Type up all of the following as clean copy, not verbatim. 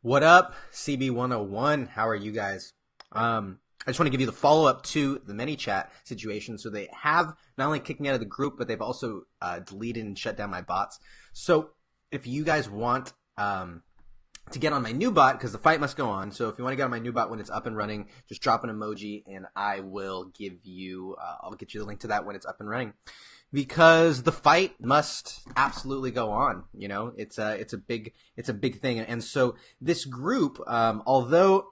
What up, CB101? How are you guys? I just want to give you the follow-up to the ManyChat situation. So they have not only kicked me out of the group, but they've also deleted and shut down my bots. So if you guys want to get on my new bot, because the fight must go on. So if you want to get on my new bot when it's up and running, just drop an emoji and I will give you, I'll get you the link to that when it's up and running. Because the fight must absolutely go on. You know, it's a big thing. And so this group, although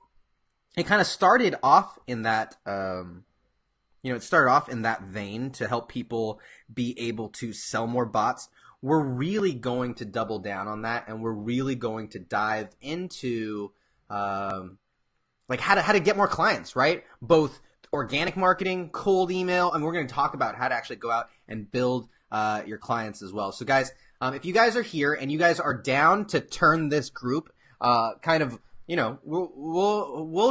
it kind of started off in that, it started off in that vein to help people be able to sell more bots. We're really going to double down on that, and we're really going to dive into like how to get more clients, right? Both organic marketing, cold email, and we're going to talk about how to actually go out and build your clients as well. So guys, if you guys are here and you guys are down to turn this group we'll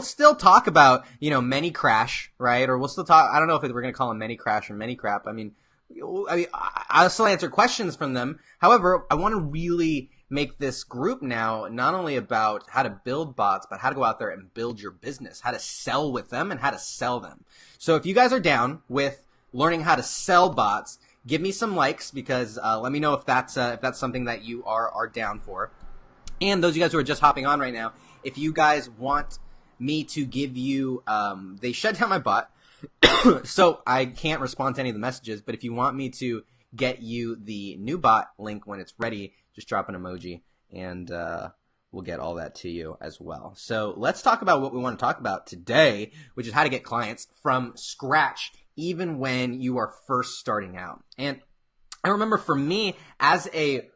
still talk about, many crash, right? Or we'll still talk, I don't know if we're going to call them many crash or many crap. I mean, I'll still answer questions from them. However, I want to really make this group now not only about how to build bots, but how to go out there and build your business, how to sell with them and how to sell them. So if you guys are down with learning how to sell bots, give me some likes because let me know if that's something that you are down for. And those of you guys who are just hopping on right now, if you guys want me to give you, they shut down my bot, so I can't respond to any of the messages, but if you want me to get you the new bot link when it's ready, just drop an emoji and we'll get all that to you as well. So let's talk about what we want to talk about today, which is how to get clients from scratch, even when you are first starting out. And I remember for me as a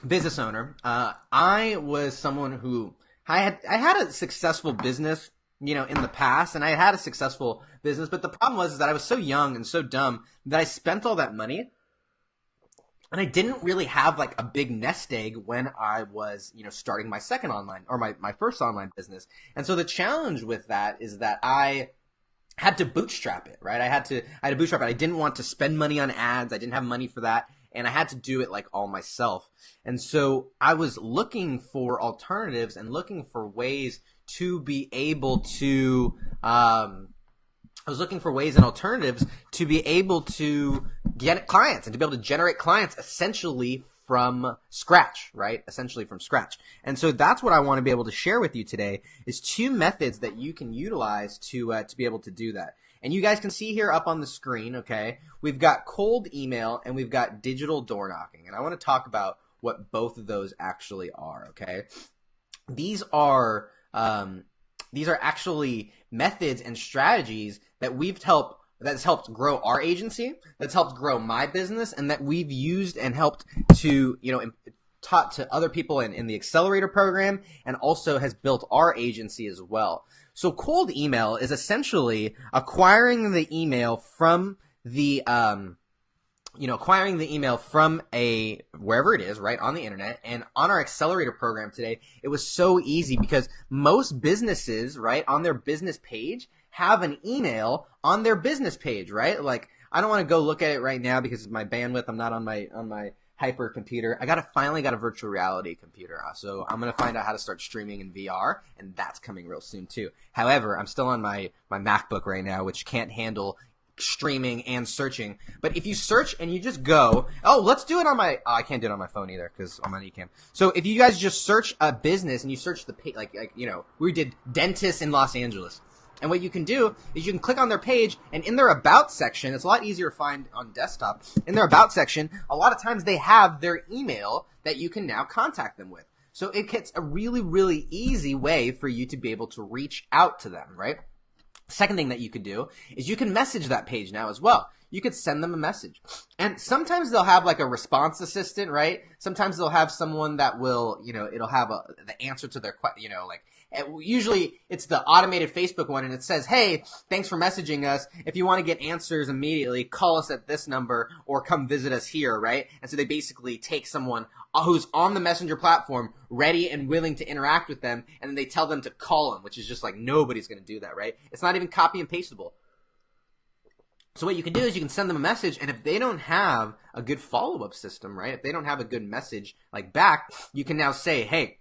business owner, I was someone who I had a successful business, in the past, and I had a successful business, but the problem was that I was so young and so dumb that I spent all that money and I didn't really have like a big nest egg when I was, starting my second online or my first online business. And so the challenge with that is that I had to bootstrap it, right? I had to bootstrap it. I didn't want to spend money on ads. I didn't have money for that. And I had to do it like all myself. And so I was looking for alternatives and looking for ways to be able to, alternatives to be able to get clients and to be able to generate clients essentially from scratch, right? Essentially from scratch. And so that's what I want to be able to share with you today is 2 methods that you can utilize to be able to do that. And you guys can see here up on the screen, okay, we've got cold email and we've got digital door knocking. And I want to talk about what both of those actually are, okay? These are actually methods and strategies that that's helped grow our agency, that's helped grow my business, and that we've used and helped to, taught to other people in the Accelerator program, and also has built our agency as well. So cold email is essentially acquiring the email from wherever it is, right, on the internet. And on our Accelerator program today, it was so easy because most businesses, right, on their business page have an email on their business page, right? Like, I don't want to go look at it right now because of my bandwidth. I'm not on my hyper computer. I finally got a virtual reality computer. So I'm going to find out how to start streaming in VR, and that's coming real soon too. However, I'm still on my MacBook right now, which can't handle streaming and searching. But if you search and you just go, let's do it on I can't do it on my phone either because I'm on eCam. So if you guys just search a business and you search the page, we did dentists in Los Angeles. And what you can do is you can click on their page, and in their About section, it's a lot easier to find on desktop. In their About section, a lot of times they have their email that you can now contact them with. So it gets a really, really easy way for you to be able to reach out to them, right? Second thing that you could do is you can message that page now as well. You could send them a message. And sometimes they'll have like a response assistant, right? Sometimes they'll have someone that will, it'll have the answer to their question, usually it's the automated Facebook one, and it says, hey, thanks for messaging us. If you want to get answers immediately, call us at this number or come visit us here, right? And so they basically take someone who's on the Messenger platform, ready and willing to interact with them, and then they tell them to call them, which is just like nobody's going to do that, right? It's not even copy and pasteable. So what you can do is you can send them a message, and if they don't have a good follow-up system, right, if they don't have a good message like back, you can now say, hey,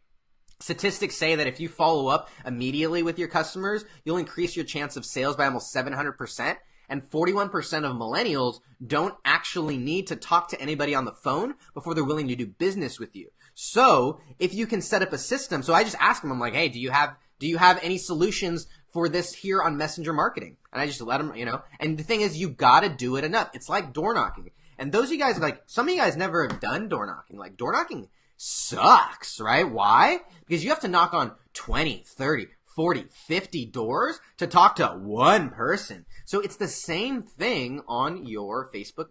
Statistics say that if you follow up immediately with your customers, you'll increase your chance of sales by almost 700%. And 41% of millennials don't actually need to talk to anybody on the phone before they're willing to do business with you. So if you can set up a system, so I just ask them, I'm like, hey, do you have any solutions for this here on Messenger marketing? And I just let them, and the thing is, you gotta do it enough. It's like door knocking. And those of you guys, like, some of you guys never have done door knocking. Like, door knocking sucks, right? Why? Because you have to knock on 20, 30, 40, 50 doors to talk to one person. So it's the same thing on your Facebook.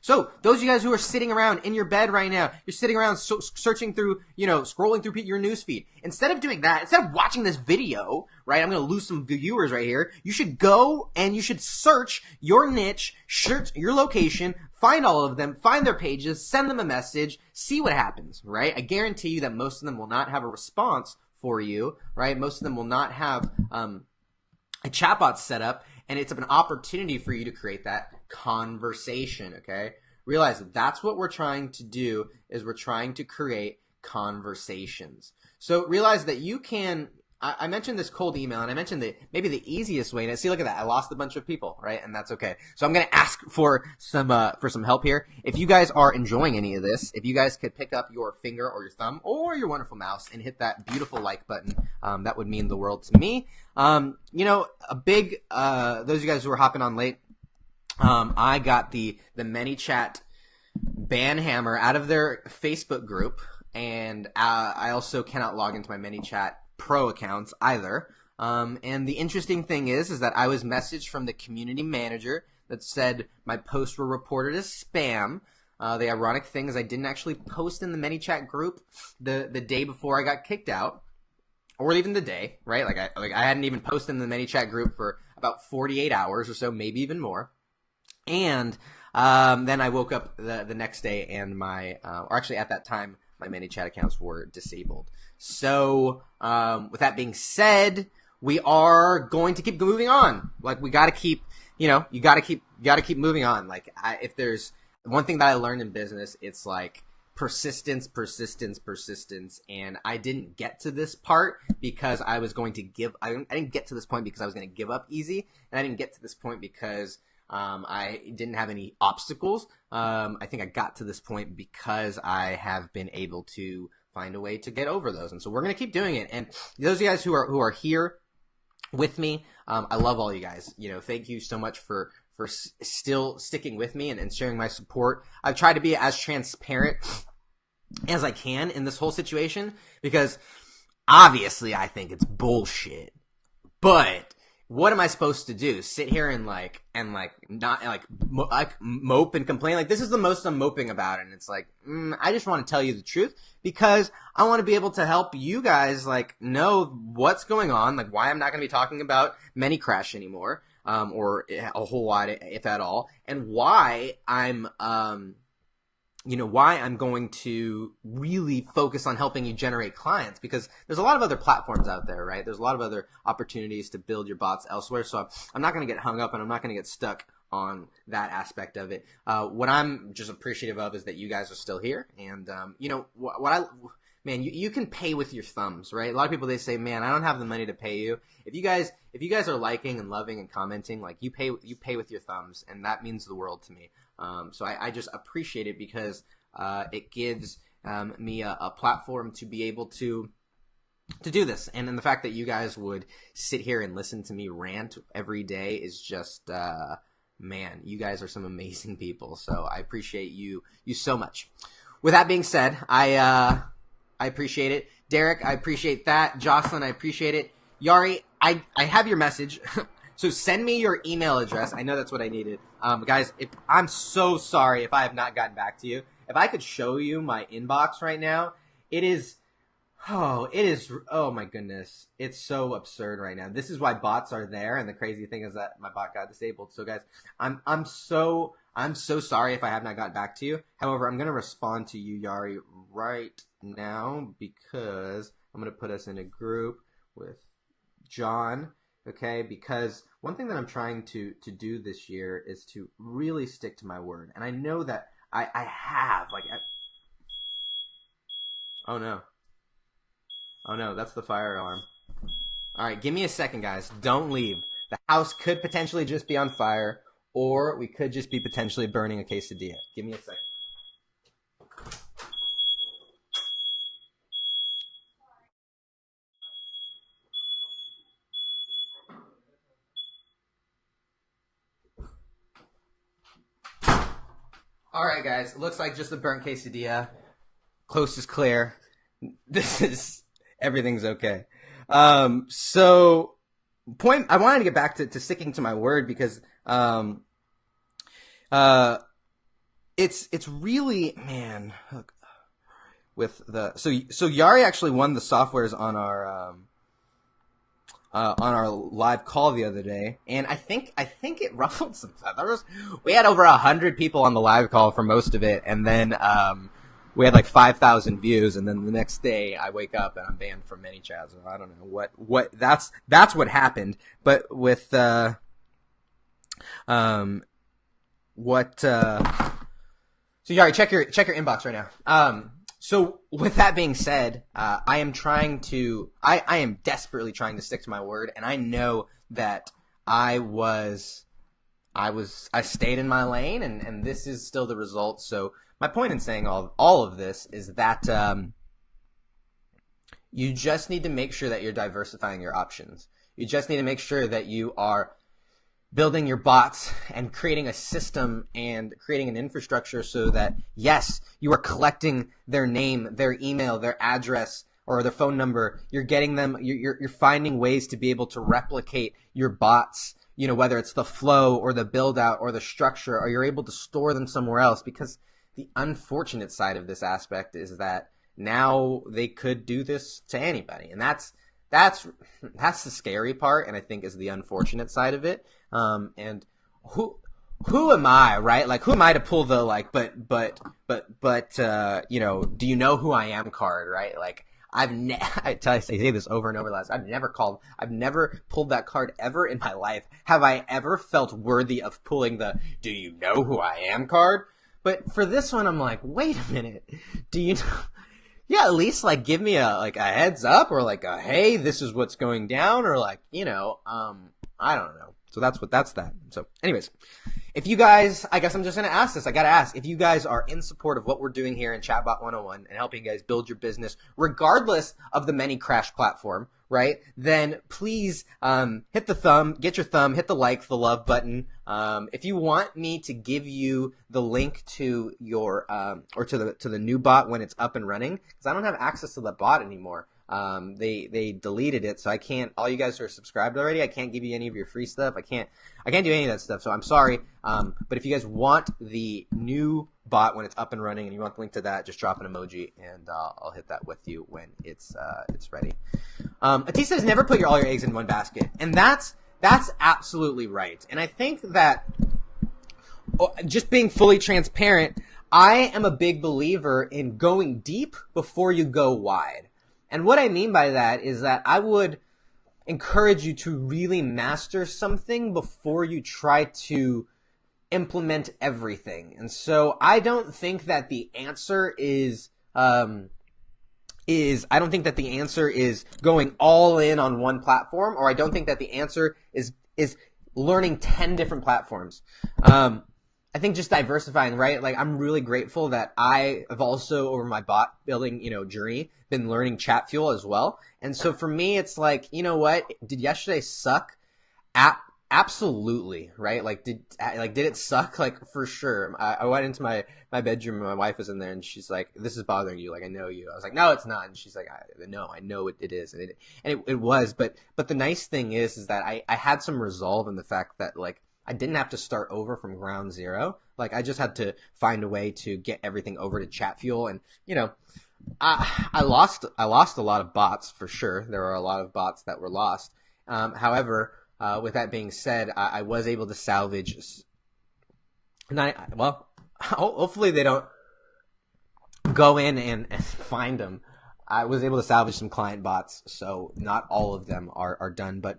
So those of you guys who are sitting around in your bed right now, you're sitting around searching through, scrolling through your news feed. Instead of doing that, instead of watching this video, right, I'm going to lose some viewers right here. You should go and you should search your niche, search your location, find all of them, find their pages, send them a message, see what happens, right? I guarantee you that most of them will not have a response for you, right? Most of them will not have a chatbot set up, and it's an opportunity for you to create that conversation, okay? Realize that that's what we're trying to do, is we're trying to create conversations. So realize that you can, I mentioned this cold email, and I mentioned that maybe the easiest way, and see, look at that, I lost a bunch of people, right? And that's okay. So I'm going to ask for some help here. If you guys are enjoying any of this, if you guys could pick up your finger or your thumb or your wonderful mouse and hit that beautiful like button, that would mean the world to me. Those of you guys who are hopping on late, I got the ManyChat ban hammer out of their Facebook group, and I also cannot log into my ManyChat Pro accounts either. And the interesting thing is that I was messaged from the community manager that said my posts were reported as spam. The ironic thing is I didn't actually post in the ManyChat group the day before I got kicked out, or even the day, right? I hadn't even posted in the ManyChat group for about 48 hours or so, maybe even more. And then I woke up the next day, and or actually at that time, my ManyChat accounts were disabled. So with that being said, we are going to keep moving on. Like, we got to keep, you got to keep moving on. Like, if there's one thing that I learned in business, it's like persistence. And I didn't get to this part because I was going to I didn't get to this point because I was going to give up easy, and I didn't get to this point because I didn't have any obstacles. I think I got to this point because I have been able to find a way to get over those. And so we're going to keep doing it. And those of you guys who are here with me, I love all you guys. Thank you so much for still sticking with me and sharing my support. I've tried to be as transparent as I can in this whole situation, because obviously I think it's bullshit. But what am I supposed to do? Sit here and mope and complain? Like, this is the most I'm moping about, and it's like, I just want to tell you the truth, because I want to be able to help you guys know what's going on, like why I'm not going to be talking about ManyCrash anymore, or a whole lot, if at all, and why I'm why I'm going to really focus on helping you generate clients, because there's a lot of other platforms out there, right? There's a lot of other opportunities to build your bots elsewhere. So I'm not going to get hung up, and I'm not going to get stuck on that aspect of it. What I'm just appreciative of is that you guys are still here. And, you can pay with your thumbs, right? A lot of people, they say, man, I don't have the money to pay you. If you guys are liking and loving and commenting, like, you pay with your thumbs, and that means the world to me. So I just appreciate it, because it gives me a platform to be able to do this. And then the fact that you guys would sit here and listen to me rant every day is just, man, you guys are some amazing people. So I appreciate you so much. With that being said, I appreciate it. Derek, I appreciate that. Jocelyn, I appreciate it. Yari, I have your message. So send me your email address. I know that's what I needed. Guys, I'm so sorry if I have not gotten back to you. If I could show you my inbox right now, oh my goodness. It's so absurd right now. This is why bots are there, and the crazy thing is that my bot got disabled. So guys, I'm so sorry if I have not gotten back to you. However, I'm going to respond to you, Yari, right now, because I'm going to put us in a group with John. Okay, because one thing that I'm trying to do this year is to really stick to my word. And I know that I have, oh no. Oh no, that's the fire alarm. All right, give me a second, guys. Don't leave. The house could potentially just be on fire, or we could just be potentially burning a quesadilla. Give me a second. All right, guys. It looks like just a burnt quesadilla. Coast is clear. This is everything's okay. So point. I wanted to get back to sticking to my word because uh, it's really, man, with the so Yari actually won the softwares on our live call the other day, and I think it ruffled some feathers. We had over 100 people on the live call for most of it, and then we had like 5,000 views, and then the next day I wake up and I'm banned from ManyChat. So I don't know what that's what happened. But with so Yari, check your inbox right now. So with that being said, I am desperately trying to stick to my word, and I know that I stayed in my lane, and this is still the result. So my point in saying all of this is that you just need to make sure that you're diversifying your options. You just need to make sure that you are building your bots and creating a system and creating an infrastructure so that, yes, you are collecting their name, their email, their address, or their phone number. You're getting them, you're finding ways to be able to replicate your bots, you know, whether it's the flow or the build out or the structure, or you're able to store them somewhere else. Because the unfortunate side of this aspect is that now they could do this to anybody. And that's the scary part, and I think is the unfortunate side of it. And who am I, right? Like, who am I to pull the like, but you know, do you know who I am card, right? Like, I say this over and over. I've never pulled that card ever in my life. Have I ever felt worthy of pulling the "Do you know who I am" card? But for this one, I'm like, wait a minute, do you know? Yeah, at least like give me a heads up, or like a hey, this is what's going down, or like, you know, I don't know. So that's that. So anyways, if you guys, I guess I'm just going to ask this. I got to ask, if you guys are in support of what we're doing here in Chatbot 101 and helping you guys build your business, regardless of the many crash platform, right? Then please hit the thumb, get your thumb, hit the like, the love button. If you want me to give you the link to your or to the new bot when it's up and running, because I don't have access to the bot anymore. They deleted it, so I can't. All you guys who are subscribed already, I can't give you any of your free stuff. I can't do any of that stuff. So I'm sorry. But if you guys want the new bot when it's up and running, and you want the link to that, just drop an emoji, and I'll hit that with you when it's ready. Atis says never put all your eggs in one basket, and that's absolutely right. And I think that just being fully transparent, I am a big believer in going deep before you go wide. And what I mean by that is that I would encourage you to really master something before you try to implement everything. And so I don't think that the answer is going all in on one platform, or I don't think that the answer is learning 10 different platforms. I think just diversifying, right? Like, I'm really grateful that I have also, over my bot building, journey, been learning Chatfuel as well. And so for me, it's like, you know what? Did yesterday suck? Absolutely, right? Like, did it suck? Like, for sure. I went into my bedroom and my wife was in there and she's like, "This is bothering you. Like, I know you." I was like, "No, it's not." And she's like, I know it is. And it was. But the nice thing is that I had some resolve in the fact that, like, I didn't have to start over from ground zero. Like, I just had to find a way to get everything over to Chatfuel. And, I lost a lot of bots for sure. There are a lot of bots that were lost. However, with that being said, I was able to salvage. And hopefully they don't go in and find them. I was able to salvage some client bots, so not all of them are done, but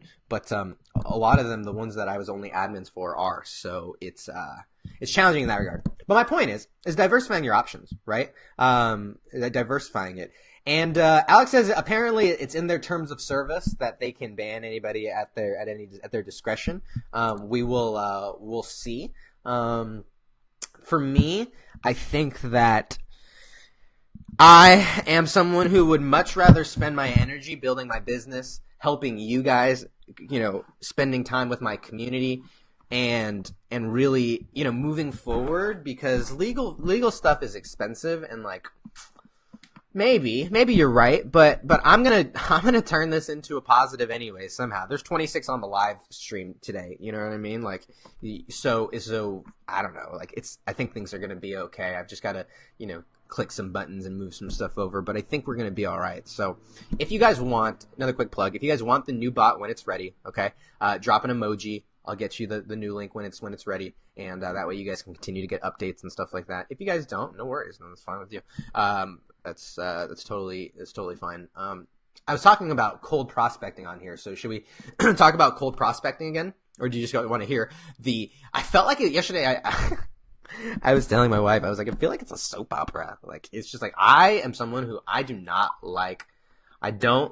a lot of them, the ones that I was only admins for, are. So it's challenging in that regard. But my point is diversifying your options, right? Diversifying it. And Alex says apparently it's in their terms of service that they can ban anybody at their discretion. We'll see. For me, I think that I am someone who would much rather spend my energy building my business, helping you guys, spending time with my community, and really, moving forward, because legal stuff is expensive, and like maybe you're right, but I'm gonna turn this into a positive anyway somehow. There's 26 on the live stream today, you know what I mean? Like, so I don't know. Like, I think things are gonna be okay. I've just gotta, click some buttons and move some stuff over, but I think we're going to be all right. So if you guys want, another quick plug, if you guys want the new bot when it's ready, okay, drop an emoji. I'll get you the new link when it's ready, and that way you guys can continue to get updates and stuff like that. If you guys don't, no worries, that's fine with you. That's totally fine. I was talking about cold prospecting on here, so should we talk about cold prospecting again, or do you just want to hear I felt like yesterday. I was telling my wife, I was like, I feel like it's a soap opera. Like, it's just like, I am someone who I don't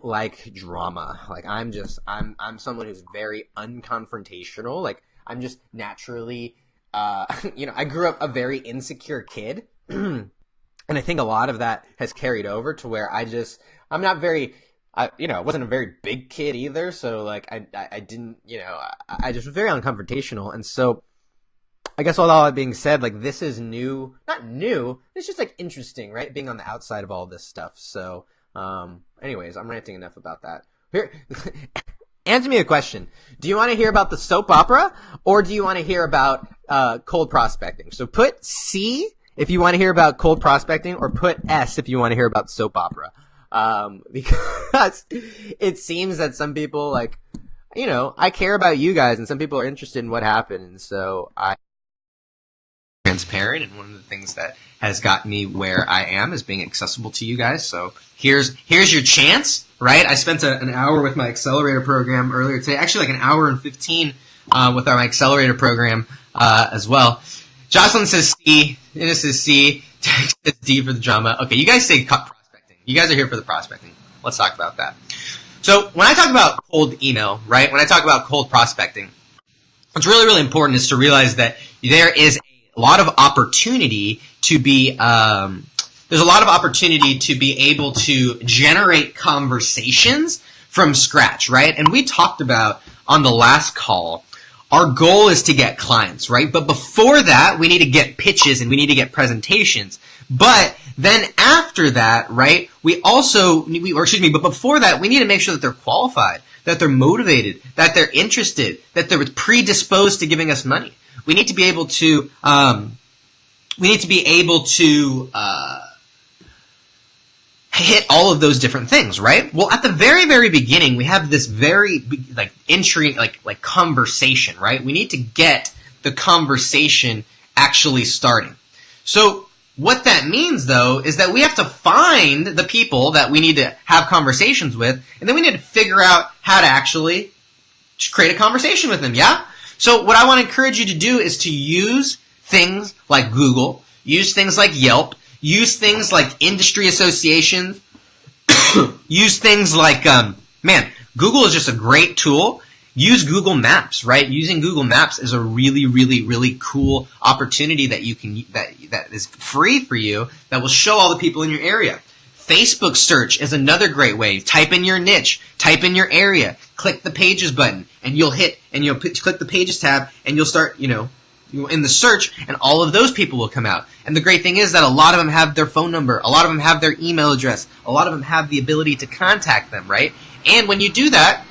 like drama. Like, I'm someone who's very unconfrontational. Like, I'm just naturally, I grew up a very insecure kid. And I think a lot of that has carried over to where I'm not very, I wasn't a very big kid either. So like, I didn't, I just was very unconfrontational. And so, I guess with all that being said, like, this is not new, it's just like interesting, right? Being on the outside of all this stuff. So, anyways, I'm ranting enough about that. Here, answer me a question. Do you want to hear about the soap opera, or do you want to hear about, cold prospecting? So put C if you want to hear about cold prospecting, or put S if you want to hear about soap opera. Because it seems that some people, like, I care about you guys, and some people are interested in what happened, and so transparent, and one of the things that has got me where I am is being accessible to you guys. So here's your chance, right? I spent an hour with my accelerator program earlier today, actually like an hour and 15 with my accelerator program as well. Jocelyn says C, Ines says C, Tex says D for the drama. Okay, you guys say prospecting. You guys are here for the prospecting. Let's talk about that. So when I talk about cold email, right, when I talk about cold prospecting, what's really, really important is to realize that there is a lot of opportunity to be there's a lot of opportunity to be able to generate conversations from scratch, right? And we talked about on the last call, our goal is to get clients, right? But before that, we need to get pitches and we need to get presentations. But then after that, right, but before that, we need to make sure that they're qualified, that they're motivated, that they're interested, that they're predisposed to giving us money. We need to be able to hit all of those different things, right? Well, at the very, very beginning, we have this very entry, like conversation, right? We need to get the conversation actually starting. So what that means, though, is that we have to find the people that we need to have conversations with, and then we need to figure out how to actually create a conversation with them, yeah? So what I want to encourage you to do is to use things like Google, use things like Yelp, use things like industry associations, use things like, Google is just a great tool. Use Google Maps, right? Using Google Maps is a really, really, really cool opportunity that that is free for you, that will show all the people in your area. Facebook search is another great way. Type in your niche, type in your area, click the pages button, and you'll click the pages tab, and you'll start, in the search, and all of those people will come out. And the great thing is that a lot of them have their phone number, a lot of them have their email address, a lot of them have the ability to contact them, right? And when you do that,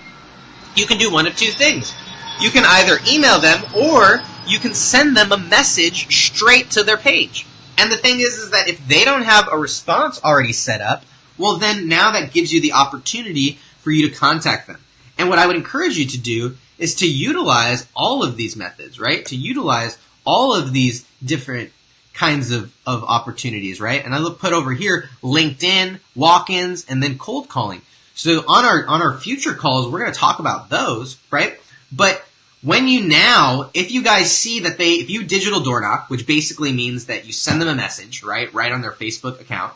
you can do one of two things. You can either email them, or you can send them a message straight to their page. And the thing is that if they don't have a response already set up, well, then now that gives you the opportunity for you to contact them. And what I would encourage you to do is to utilize all of these methods, right? To utilize all of these different kinds of opportunities, right? And I put over here LinkedIn, walk-ins, and then cold calling. So on our future calls, we're going to talk about those, right? But if you guys see that if you digital door knock, which basically means that you send them a message, right on their Facebook account,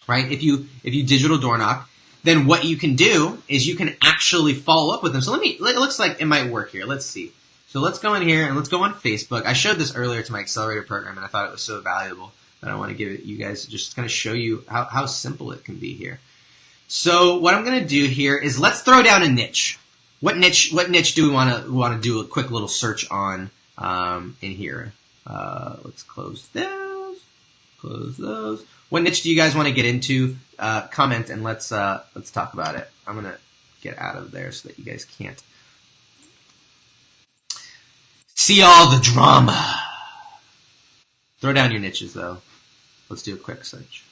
right? If you digital door knock, then what you can do is you can actually follow up with them. So it looks like it might work here. Let's see. So let's go in here and let's go on Facebook. I showed this earlier to my accelerator program and I thought it was so valuable that I want to give it you guys, just kind of show you how simple it can be here. So what I'm going to do here is let's throw down a niche. What niche do we want to do a quick little search on in here? Let's close those. Close those. What niche do you guys want to get into? Comment and let's talk about it. I'm gonna get out of there so that you guys can't see all the drama. Throw down your niches though. Let's do a quick search.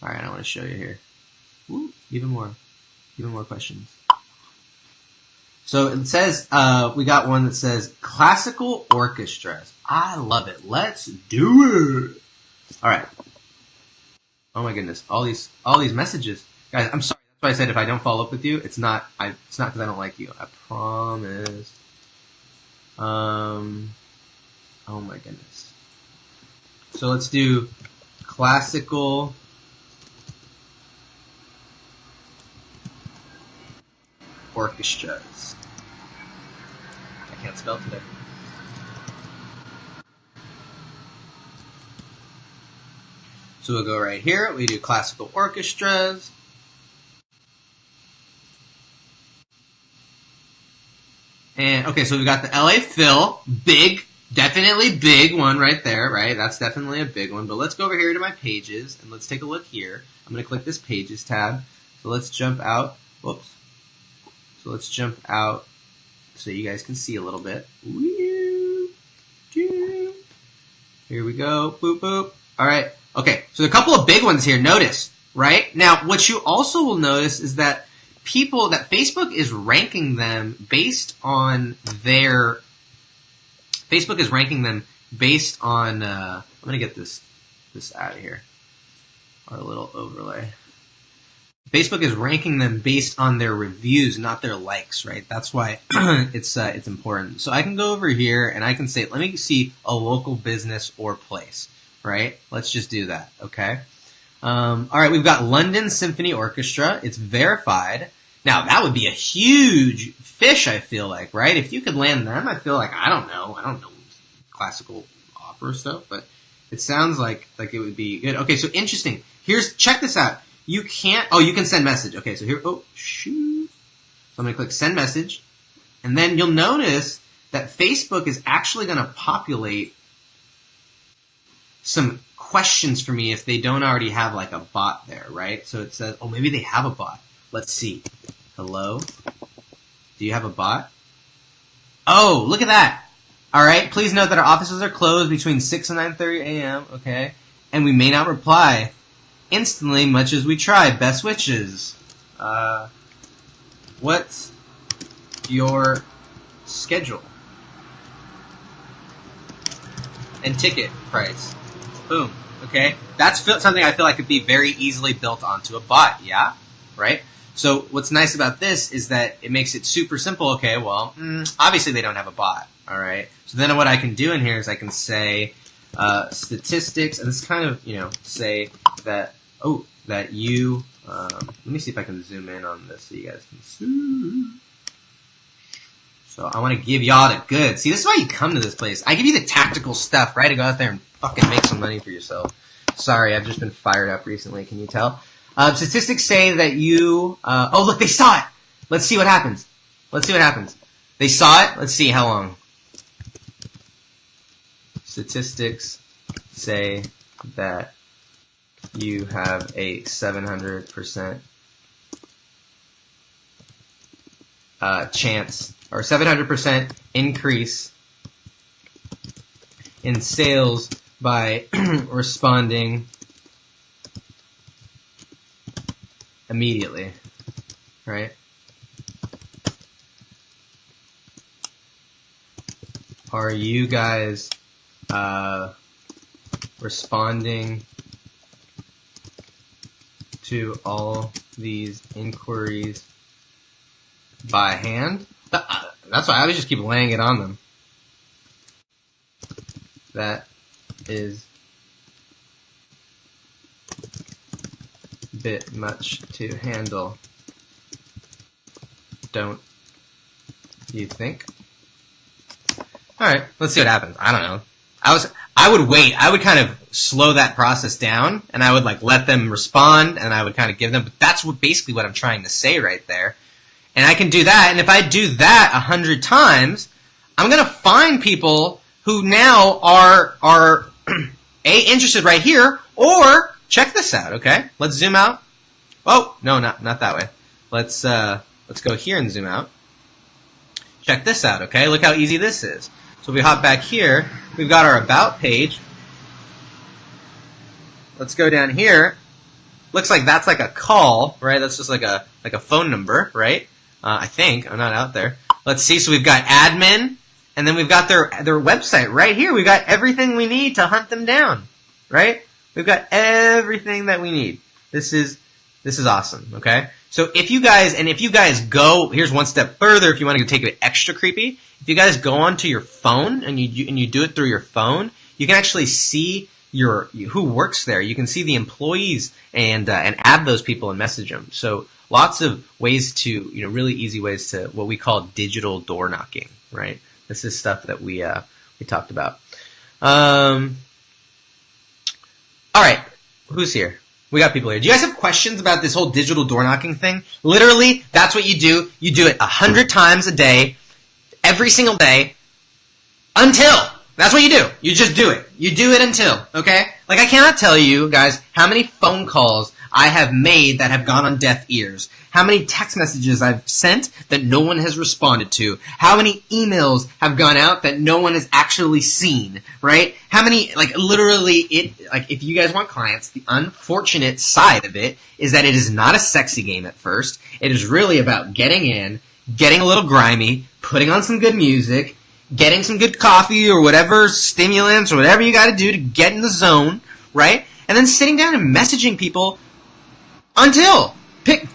All right, I want to show you here. Ooh, even more questions. So it says we got one that says classical orchestras. I love it. Let's do it. All right. Oh my goodness, all these messages, guys. I'm sorry. That's why I said if I don't follow up with you, it's not because I don't like you. I promise. Oh my goodness. So let's do classical orchestras. I can't spell today. So we'll go right here. We do classical orchestras. And okay, so we got the LA Phil, big, definitely big one right there, right? That's definitely a big one. But let's go over here to my pages and let's take a look here. I'm going to click this pages tab. So let's jump out. Whoops. So let's jump out so you guys can see a little bit. Here we go. Boop, boop. All right. Okay, so a couple of big ones here. Notice, right? Now, what you also will notice is that Facebook is ranking them based on their. Facebook is ranking them based on. I'm gonna get this out of here. Our little overlay. Facebook is ranking them based on their reviews, not their likes, right? That's why it's important. So I can go over here and I can say, let me see a local business or place. Right? Let's just do that, okay? All right, we've got London Symphony Orchestra. It's verified. Now, that would be a huge fish, I feel like, right? If you could land them, I feel like, I don't know classical opera stuff, but it sounds like it would be good. Okay, so interesting. Check this out. You can send message. Okay, so here, shoot. So I'm going to click send message, and then you'll notice that Facebook is actually going to populate some questions for me if they don't already have like a bot there, right? So it says, oh, maybe they have a bot. Let's see. Hello? Do you have a bot? Oh, look at that. All right. Please note that our offices are closed between 6 and 9:30 a.m. Okay. And we may not reply instantly much as we try. Best wishes. What's your schedule? And ticket price. Boom. Okay. That's something I feel like could be very easily built onto a bot. Yeah. Right. So what's nice about this is that it makes it super simple. Okay. Well, obviously they don't have a bot. All right. So then what I can do in here is I can say statistics, and it's kind of say that that you. Let me see if I can zoom in on this so you guys can see. So I want to give y'all the goods. See, this is why you come to this place. I give you the tactical stuff, right? To go out there and fucking make some money for yourself. Sorry, I've just been fired up recently. Can you tell? Statistics say that you... oh, look, they saw it. Let's see what happens. They saw it. Let's see how long. Statistics say that you have a 700% chance, or 700% increase in sales by responding immediately, right? Are you guys responding to all these inquiries by hand? That's why I would just keep laying it on them. That is bit much to handle, don't you think? All right, let's see what happens. I don't know. I would wait. I would kind of slow that process down, and I would like let them respond, and I would kind of give them. But that's basically what I'm trying to say right there. And I can do that. And if I do that 100 times, I'm gonna find people who now are interested right here. Or check this out. Okay, let's zoom out. Oh no, not that way. Let's go here and zoom out. Check this out. Okay, look how easy this is. So if we hop back here, we've got our About page. Let's go down here. Looks like that's like a call, right? That's just like a phone number, right? I think. I'm not out there. Let's see. So we've got admin, and then we've got their website right here. We've got everything we need to hunt them down, right? We've got everything that we need. This is awesome, okay? So if you guys go, here's one step further if you want to take it extra creepy. If you guys go onto your phone and you do it through your phone, you can actually see who works there. You can see the employees and add those people and message them. So lots of ways to, really easy ways to what we call digital door knocking, right? This is stuff that we talked about. All right, who's here? We got people here. Do you guys have questions about this whole digital door knocking thing? Literally, that's what you do. You do it 100 times a day, every single day, until. That's what you do. You just do it. You do it until, okay? Like, I cannot tell you, guys, how many phone calls I have made that have gone on deaf ears. How many text messages I've sent that no one has responded to. How many emails have gone out that no one has actually seen, right? How many, literally, if you guys want clients, the unfortunate side of it is that it is not a sexy game at first. It is really about getting in, getting a little grimy, putting on some good music, getting some good coffee or whatever stimulants or whatever you got to do to get in the zone, right? And then sitting down and messaging people until.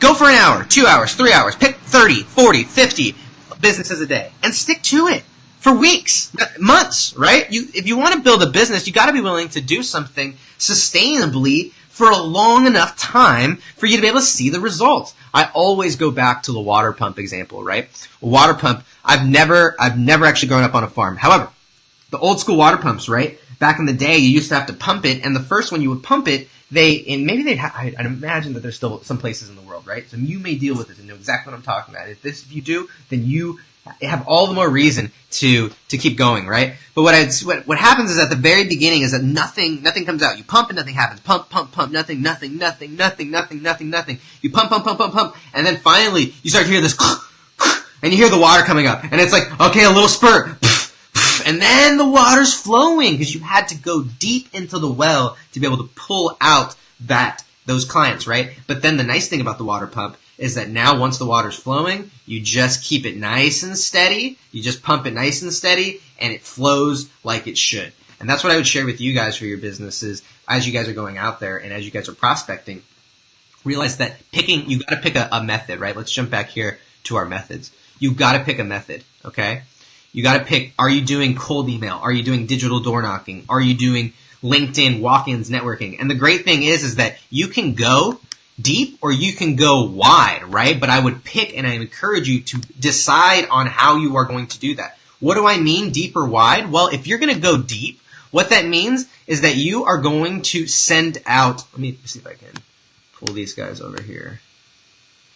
Go for an hour, 2 hours, 3 hours. Pick 30, 40, 50 businesses a day and stick to it for weeks, months, right? If you want to build a business, you got to be willing to do something sustainably for a long enough time for you to be able to see the results. I always go back to the water pump example, right? A water pump, I've never actually grown up on a farm. However, the old school water pumps, right? Back in the day, you used to have to pump it, and the first one you would pump it, I'd imagine that there's still some places in the world, right? So you may deal with it and know exactly what I'm talking about. If you do, then you have all the more reason to keep going, right? But what happens is at the very beginning is that nothing comes out. You pump and nothing happens. Pump, nothing. You pump, and then finally you start to hear this, and you hear the water coming up, and it's like, okay, a little spurt. And then the water's flowing because you had to go deep into the well to be able to pull out those clients, right? But then the nice thing about the water pump is that now once the water's flowing, you just keep it nice and steady. You just pump it nice and steady, and it flows like it should. And that's what I would share with you guys for your businesses as you guys are going out there and as you guys are prospecting. Realize that you got to pick a method, right? Let's jump back here to our methods. You got to pick a method, okay? You got to pick, are you doing cold email? Are you doing digital door knocking? Are you doing LinkedIn, walk-ins, networking? And the great thing is that you can go deep or you can go wide, right? But I would pick and I encourage you to decide on how you are going to do that. What do I mean deep or wide? Well, if you're going to go deep, what that means is that you are going to send out, let me see if I can pull these guys over here.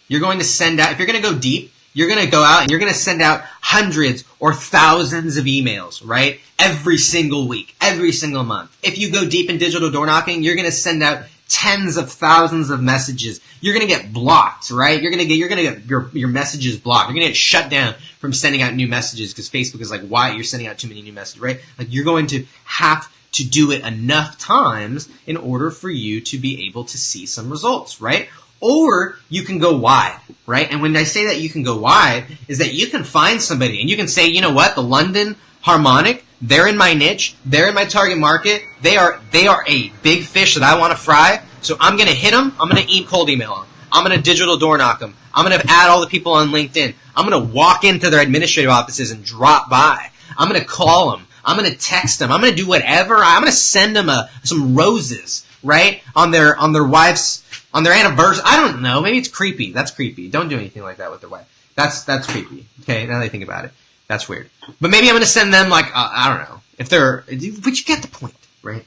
You're going to send out, if you're going to go deep, you're going to go out and you're going to send out hundreds or thousands of emails, right? Every single week, every single month. If you go deep in digital door knocking, you're going to send out tens of thousands of messages. You're going to get blocked, right? You're going to get your messages blocked. You're going to get shut down from sending out new messages because Facebook is like, why you're sending out too many new messages, right? Like you're going to have to do it enough times in order for you to be able to see some results, right? Or you can go wide, right? And when I say that you can go wide, is that you can find somebody and you can say, you know what, the London Harmonic, they're in my niche, they're in my target market, they are a big fish that I want to fry, so I'm going to hit them, I'm going to cold email them, I'm going to digital door knock them, I'm going to add all the people on LinkedIn, I'm going to walk into their administrative offices and drop by, I'm going to call them, I'm going to text them, I'm going to do whatever, I'm going to send them some roses, right, on their wife's on their anniversary. I don't know. Maybe it's creepy. That's creepy. Don't do anything like that with their wife. That's creepy. Okay, now that I think about it, that's weird. But maybe I'm going to send them like I don't know if they're. But you get the point, right?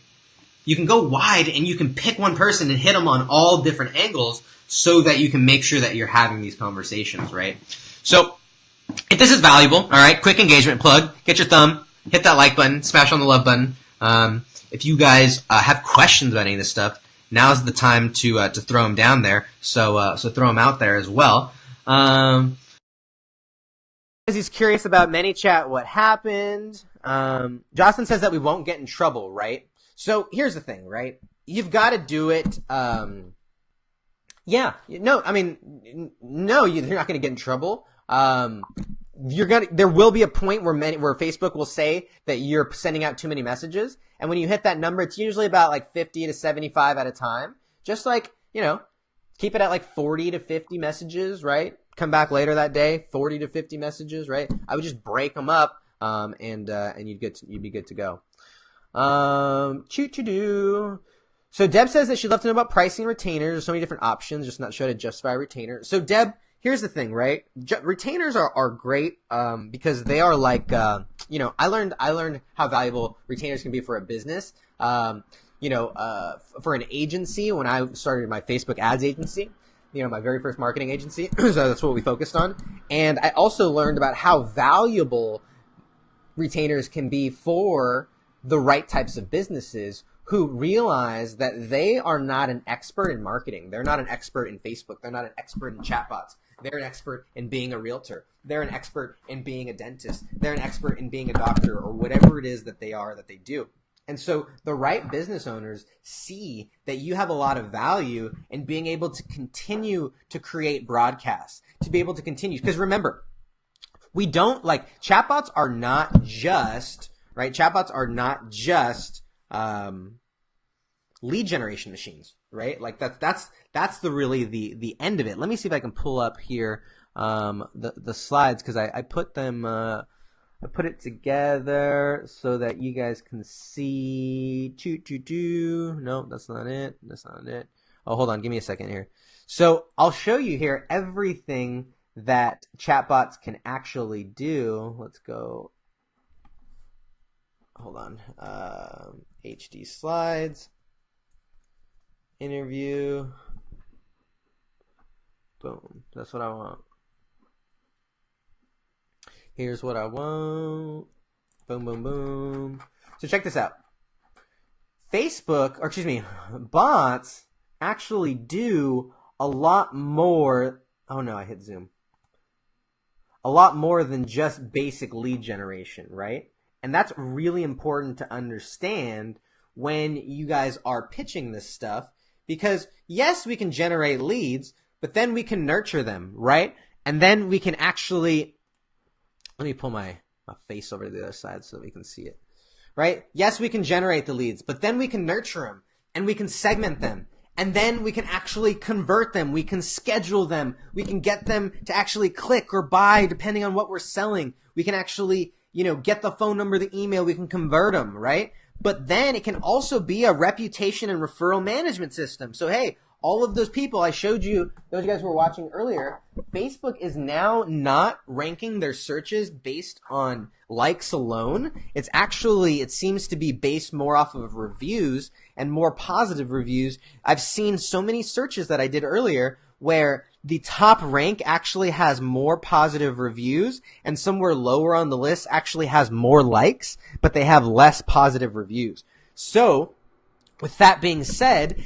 You can go wide and you can pick one person and hit them on all different angles so that you can make sure that you're having these conversations, right? So if this is valuable, all right, quick engagement plug. Get your thumb, hit that like button, smash on the love button. If you guys have questions about any of this stuff, now's the time to throw them down there. So throw them out there as well. He's curious about ManyChat, what happened. Jocelyn says that we won't get in trouble, right? So here's the thing, right? You've got to do it. You're not going to get in trouble. There will be a point where Facebook will say that you're sending out too many messages. And when you hit that number, it's usually about like 50 to 75 at a time. Just like, keep it at like 40 to 50 messages, right? Come back later that day, 40 to 50 messages, right? I would just break them up, and you'd be good to go. So Deb says that she'd love to know about pricing retainers. There's so many different options, just not sure how to justify a retainer. So Deb, here's the thing, right? Retainers are great, because they are like, I learned how valuable retainers can be for a business. For an agency, when I started my Facebook ads agency, my very first marketing agency, so that's what we focused on. And I also learned about how valuable retainers can be for the right types of businesses who realize that they are not an expert in marketing. They're not an expert in Facebook. They're not an expert in chatbots. They're an expert in being a realtor. They're an expert in being a dentist. They're an expert in being a doctor, or whatever it is that they are that they do. And so the right business owners see that you have a lot of value in being able to continue to create broadcasts, to be able to continue. Because remember, chatbots are not just, right? Chatbots are not just lead generation machines, right? Like that's the end of it. Let me see if I can pull up here the slides, because I put them I put it together so that you guys can see. No, that's not it. That's not it. Oh, hold on. Give me a second here. So I'll show you here everything that chatbots can actually do. Let's go. Hold on. HD slides. Interview. Boom. That's what I want. Here's what I want. Boom, boom, boom. So check this out. Bots actually do a lot more. Oh no, I hit zoom. A lot more than just basic lead generation, right? And that's really important to understand when you guys are pitching this stuff, because yes, we can generate leads, but then we can nurture them, right? And then we can actually, let me pull my face over to the other side so we can see it, right? Yes, we can generate the leads, but then we can nurture them and we can segment them. And then we can actually convert them. We can schedule them. We can get them to actually click or buy depending on what we're selling. We can actually, get the phone number, the email. We can convert them, right? But then it can also be a reputation and referral management system. So, hey, all of those people I showed you, those guys who were watching earlier, Facebook is now not ranking their searches based on likes alone. It's actually, it seems to be based more off of reviews and more positive reviews. I've seen so many searches that I did earlier where the top rank actually has more positive reviews and somewhere lower on the list actually has more likes, but they have less positive reviews. So, with that being said,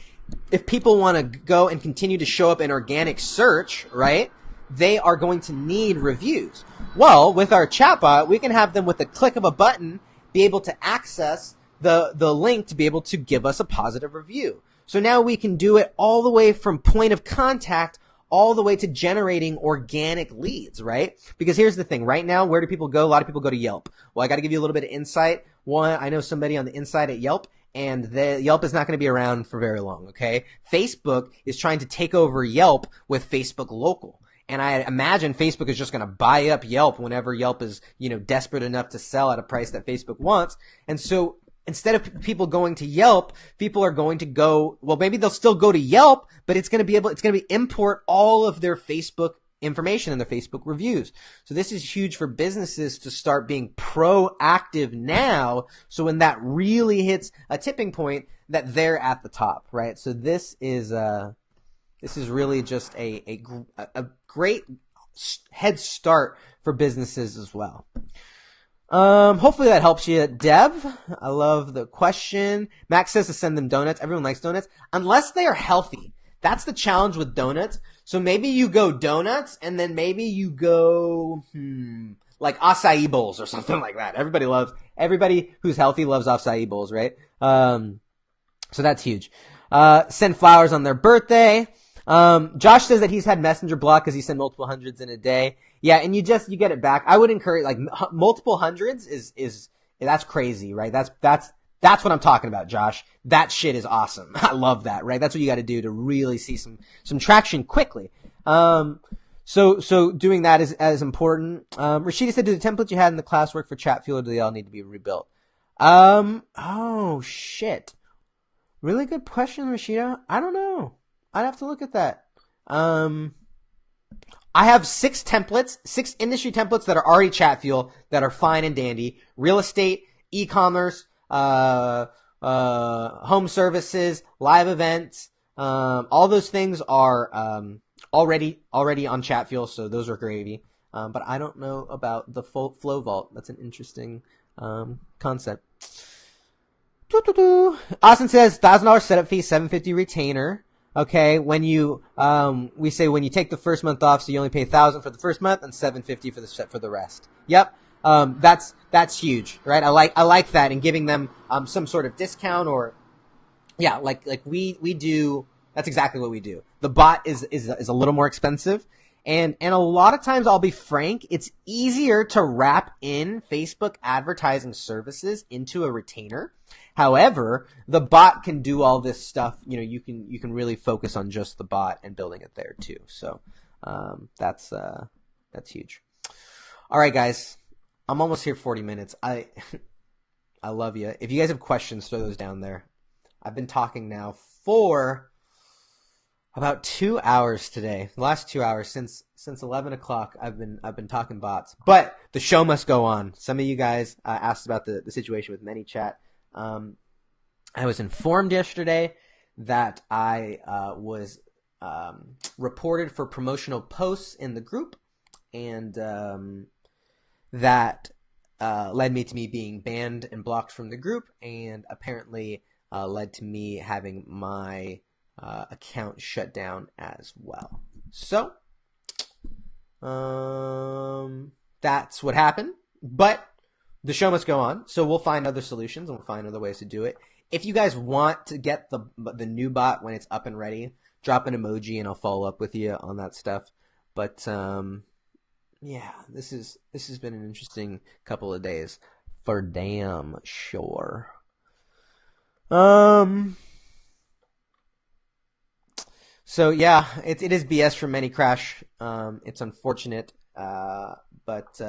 if people want to go and continue to show up in organic search, right, they are going to need reviews. Well, with our chatbot, we can have them with a click of a button be able to access the link to be able to give us a positive review. So now we can do it all the way from point of contact all the way to generating organic leads, right? Because here's the thing. Right now, where do people go? A lot of people go to Yelp. Well, I got to give you a little bit of insight. One, I know somebody on the inside at Yelp, and Yelp is not going to be around for very long, okay? Facebook is trying to take over Yelp with Facebook Local. And I imagine Facebook is just going to buy up Yelp whenever Yelp is, desperate enough to sell at a price that Facebook wants. And so instead of people going to Yelp, people are going to go, well, maybe they'll still go to Yelp, but it's going to import all of their Facebook information and their Facebook reviews. So this is huge for businesses to start being proactive now. So when that really hits a tipping point, that they're at the top, right? So this is really just a great head start for businesses as well. Hopefully that helps you, Deb. I love the question. Max says to send them donuts. Everyone likes donuts, unless they are healthy. That's the challenge with donuts. So maybe you go donuts, and then maybe you go, like acai bowls or something like that. Everybody who's healthy loves acai bowls, right? So that's huge. Send flowers on their birthday. Josh says that he's had Messenger block because he sent multiple hundreds in a day. Yeah, and you get it back. I would encourage, like, multiple hundreds is that's crazy, right? That's what I'm talking about, Josh. That shit is awesome. I love that, right? That's what you got to do to really see some traction quickly. So doing that is important. Rashida said, do the templates you had in the class work for Chatfuel, or do they all need to be rebuilt? Oh shit. Really good question, Rashida. I don't know. I'd have to look at that. I have 6 industry templates that are already Chatfuel that are fine and dandy. Real estate, e-commerce, home services, live events, all those things are already on Chatfuel, so those are gravy. But I don't know about the Flow Vault. That's an interesting concept. Austin says $1,000 setup fee, $750 retainer. Okay, when you we say when you take the first month off, so you only pay $1,000 for the first month and $750 for the rest. Yep. That's huge, right? I like that, and giving them some sort of discount, or yeah, like we do. That's exactly what we do. The bot is a little more expensive, and a lot of times, I'll be frank, it's easier to wrap in Facebook advertising services into a retainer. However, the bot can do all this stuff. You can really focus on just the bot and building it there too. So that's huge. All right, guys. I'm almost here 40 minutes. I love you. If you guys have questions, throw those down there. I've been talking now for about 2 hours today. The last 2 hours since 11 o'clock, I've been talking bots. But the show must go on. Some of you guys asked about the situation with ManyChat. I was informed yesterday that I was reported for promotional posts in the group, and that led me to me being banned and blocked from the group, and apparently led to me having my account shut down as well. So that's what happened, but the show must go on, so we'll find other solutions and we'll find other ways to do it. If you guys want to get the new bot when it's up and ready, drop an emoji and I'll follow up with you on that stuff. But yeah, this has been an interesting couple of days for damn sure. So yeah, it is BS from ManyCrash. It's unfortunate, but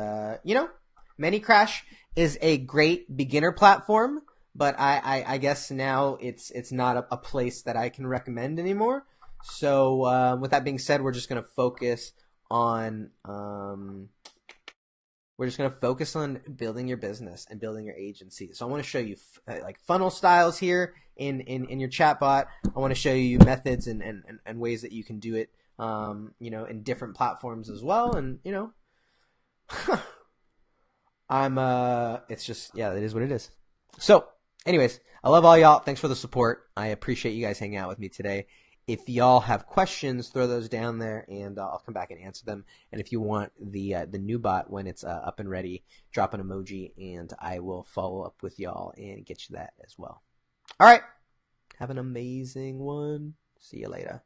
ManyCrash is a great beginner platform, but I guess now it's not a place that I can recommend anymore. So with that being said, we're just gonna focus on building your business and building your agency. So I want to show you like funnel styles here in your chatbot. I want to show you methods and ways that you can do it, in different platforms as well. And it's just, yeah, it is what it is. So anyways, I love all y'all. Thanks for the support. I appreciate you guys hanging out with me today. If y'all have questions, throw those down there, and I'll come back and answer them. And if you want the new bot when it's up and ready, drop an emoji, and I will follow up with y'all and get you that as well. All right. Have an amazing one. See you later.